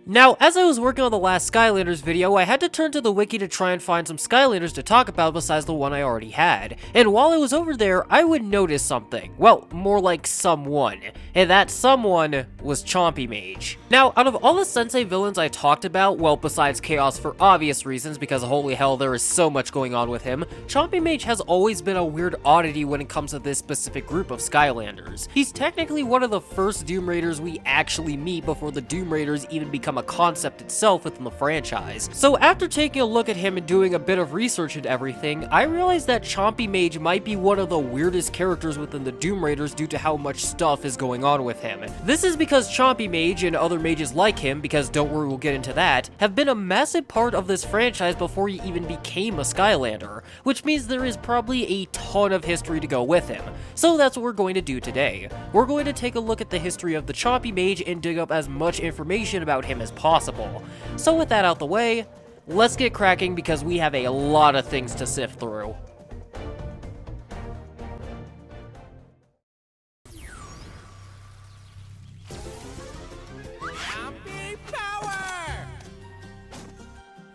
Now, as I was working on the last Skylanders video, I had to turn to the wiki to try and find some Skylanders to talk about besides the one I already had. And while I was over there, I would notice something. Well, more like someone. And that someone was Chompy Mage. Now, out of all the Sensei villains I talked about, well, besides Chaos for obvious reasons, because holy hell, there is so much going on with him, Chompy Mage has always been a weird oddity when it comes to this specific group of Skylanders. He's technically one of the first Doom Raiders we actually meet before the Doom Raiders even become a concept itself within the franchise. So after taking a look at him and doing a bit of research and everything, I realized that Chompy Mage might be one of the weirdest characters within the Doom Raiders due to how much stuff is going on with him. This is because Chompy Mage and other mages like him, because don't worry, we'll get into that, have been a massive part of this franchise before he even became a Skylander, which means there is probably a ton of history to go with him. So that's what we're going to do today. We're going to take a look at the history of the Chompy Mage and dig up as much information about him as possible. So with that out the way, let's get cracking because we have a lot of things to sift through.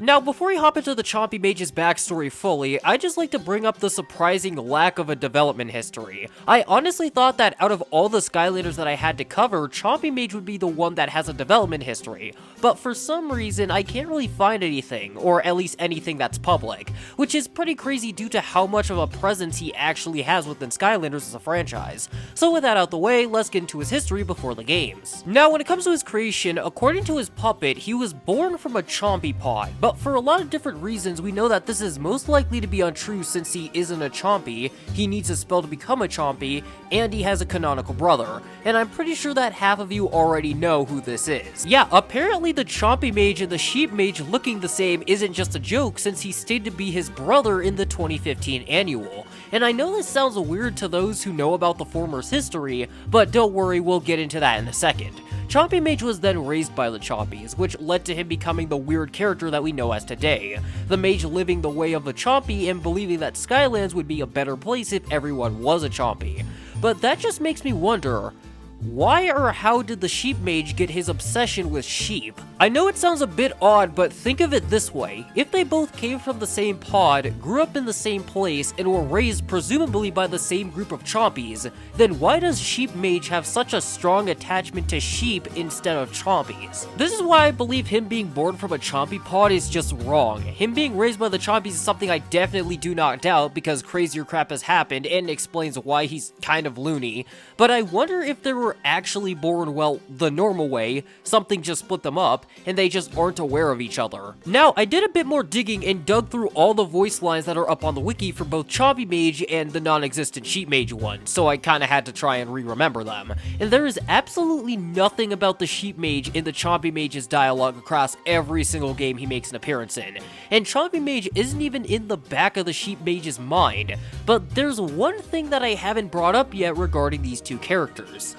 Now, before we hop into the Chompy Mage's backstory fully, I'd just like to bring up the surprising lack of a development history. I honestly thought that out of all the Skylanders that I had to cover, Chompy Mage would be the one that has a development history, but for some reason, I can't really find anything, or at least anything that's public, which is pretty crazy due to how much of a presence he actually has within Skylanders as a franchise. So with that out the way, let's get into his history before the games. Now, when it comes to his creation, according to his puppet, he was born from a Chompy pod, but for a lot of different reasons, we know that this is most likely to be untrue since he isn't a Chompy, he needs a spell to become a Chompy, and he has a canonical brother, and I'm pretty sure that half of you already know who this is. Yeah, apparently the Chompy Mage and the Sheep Mage looking the same isn't just a joke since he stated to be his brother in the 2015 annual, and I know this sounds weird to those who know about the former's history, but don't worry, we'll get into that in a second. Chompy Mage was then raised by the Chompies, which led to him becoming the weird character that we know as today. The Mage living the way of the Chompy and believing that Skylands would be a better place if everyone was a Chompy. But that just makes me wonder, why or how did the Sheep Mage get his obsession with sheep? I know it sounds a bit odd, but think of it this way. If they both came from the same pod, grew up in the same place, and were raised presumably by the same group of Chompies, then why does Sheep Mage have such a strong attachment to sheep instead of Chompies? This is why I believe him being born from a Chompy pod is just wrong. Him being raised by the Chompies is something I definitely do not doubt because crazier crap has happened and explains why he's kind of loony, but I wonder if there were actually born, well, the normal way, something just split them up, and they just aren't aware of each other. Now, I did a bit more digging and dug through all the voice lines that are up on the wiki for both Chompy Mage and the non-existent Sheep Mage one, so I kinda had to try and re-remember them. And there is absolutely nothing about the Sheep Mage in the Chompy Mage's dialogue across every single game he makes an appearance in. And Chompy Mage isn't even in the back of the Sheep Mage's mind. But there's one thing that I haven't brought up yet regarding these two characters.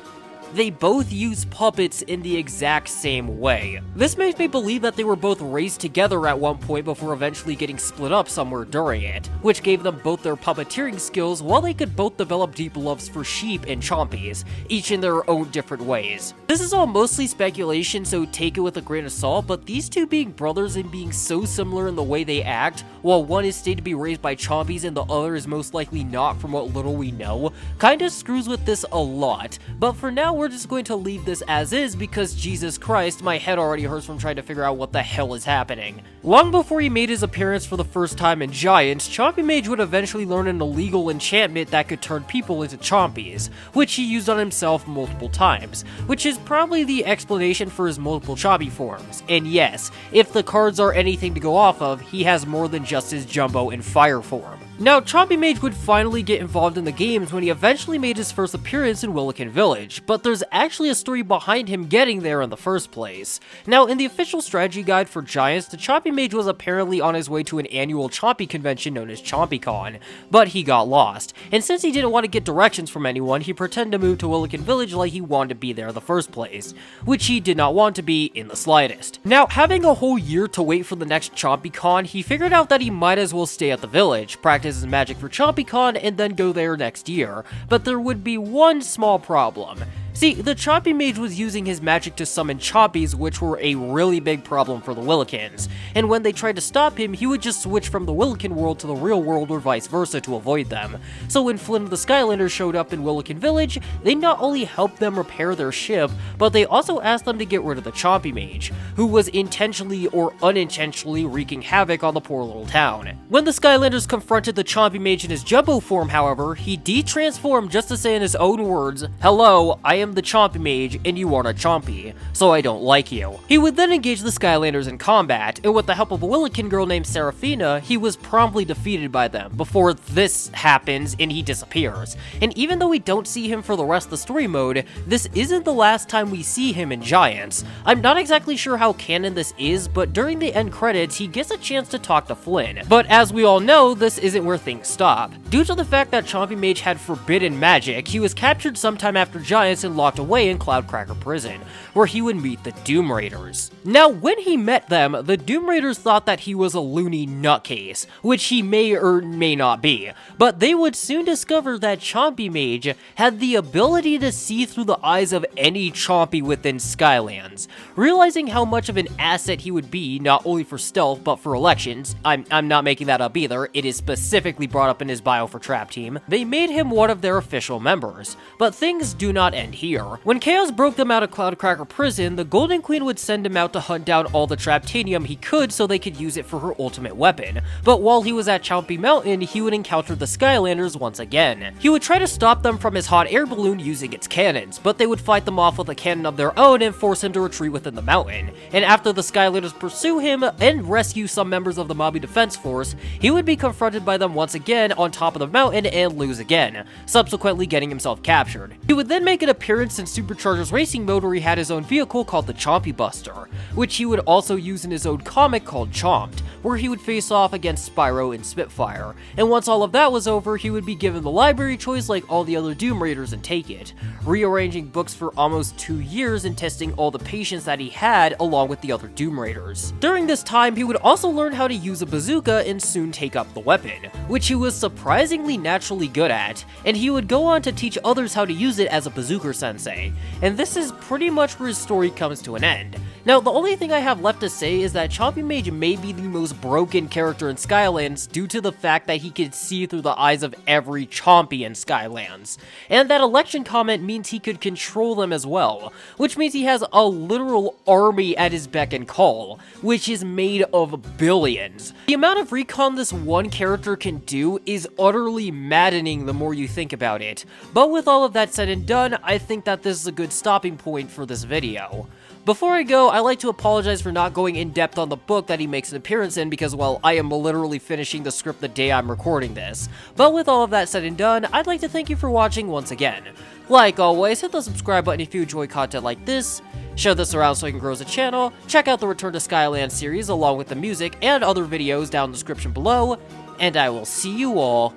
They both use puppets in the exact same way. This makes me believe that they were both raised together at one point before eventually getting split up somewhere during it, which gave them both their puppeteering skills while they could both develop deep loves for sheep and chompies, each in their own different ways. This is all mostly speculation, so take it with a grain of salt, but these two being brothers and being so similar in the way they act, while one is stated to be raised by chompies and the other is most likely not from what little we know, kinda screws with this a lot, but for now we're just going to leave this as is because Jesus Christ, my head already hurts from trying to figure out what the hell is happening. Long before he made his appearance for the first time in Giants, Chompy Mage would eventually learn an illegal enchantment that could turn people into chompies, which he used on himself multiple times, which is probably the explanation for his multiple chompy forms. And yes, if the cards are anything to go off of, he has more than just his Jumbo and Fire form. Now, Chompy Mage would finally get involved in the games when he eventually made his first appearance in Willikin Village, but there's actually a story behind him getting there in the first place. Now, in the official strategy guide for Giants, the Chompy Mage was apparently on his way to an annual Chompy convention known as ChompyCon, but he got lost, and since he didn't want to get directions from anyone, he pretended to move to Willikin Village like he wanted to be there in the first place, which he did not want to be in the slightest. Now, having a whole year to wait for the next ChompyCon, he figured out that he might as well stay at the village, practice his magic for ChompyCon, and then go there next year. But there would be one small problem. See, the Chompy Mage was using his magic to summon Chompies, which were a really big problem for the Willikins, and when they tried to stop him, he would just switch from the Willikin world to the real world or vice versa to avoid them. So when Flynn and the Skylanders showed up in Willikin Village, they not only helped them repair their ship, but they also asked them to get rid of the Chompy Mage, who was intentionally or unintentionally wreaking havoc on the poor little town. When the Skylanders confronted the Chompy Mage in his Jumbo form, however, he de-transformed just to say in his own words, "Hello, I am the Chompy Mage, and you aren't a Chompy, so I don't like you." He would then engage the Skylanders in combat, and with the help of a Willikin girl named Seraphina, he was promptly defeated by them, before this happens and he disappears. And even though we don't see him for the rest of the story mode, this isn't the last time we see him in Giants. I'm not exactly sure how canon this is, but during the end credits, he gets a chance to talk to Flynn. But as we all know, this isn't where things stop. Due to the fact that Chompy Mage had forbidden magic, he was captured sometime after Giants and locked away in Cloudcracker Prison, where he would meet the Doom Raiders. Now, when he met them, the Doom Raiders thought that he was a loony nutcase, which he may or may not be, but they would soon discover that Chompy Mage had the ability to see through the eyes of any Chompy within Skylands. Realizing how much of an asset he would be, not only for stealth, but for elections, I'm not making that up either, it is specifically brought up in his bio for Trap Team, they made him one of their official members. But things do not end here. When Chaos broke them out of Cloudcracker Prison, the Golden Queen would send him out to hunt down all the Traptanium he could so they could use it for her ultimate weapon. But while he was at Chompy Mountain, he would encounter the Skylanders once again. He would try to stop them from his hot air balloon using its cannons, but they would fight them off with a cannon of their own and force him to retreat within the mountain. And after the Skylanders pursue him and rescue some members of the Mobby Defense Force, he would be confronted by them once again on top of the mountain and lose again, subsequently getting himself captured. He would then make an appearance in Superchargers Racing Mode where he had his own vehicle called the Chompy Buster, which he would also use in his own comic called Chomped, where he would face off against Spyro and Spitfire. And once all of that was over, he would be given the library choice like all the other Doom Raiders and take it, rearranging books for almost 2 years and testing all the patience that he had along with the other Doom Raiders. During this time, he would also learn how to use a bazooka and soon take up the weapon, which he was surprisingly naturally good at, and he would go on to teach others how to use it as a bazooka sensei. And this is pretty much where his story comes to an end. Now, the only thing I have left to say is that Chompy Mage may be the most broken character in Skylands due to the fact that he could see through the eyes of every Chompy in Skylands. And that election comment means he could control them as well, which means he has a literal army at his beck and call, which is made of billions. The amount of recon this one character can do is utterly maddening the more you think about it. But with all of that said and done, I think that this is a good stopping point for this video. Before I go, I like to apologize for not going in depth on the book that he makes an appearance in because, well, I am literally finishing the script the day I'm recording this. But with all of that said and done, I'd like to thank you for watching once again. Like always, hit the subscribe button if you enjoy content like this, share this around so I can grow as a channel, check out the Return to Skylands series along with the music and other videos down in the description below, and I will see you all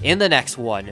in the next one.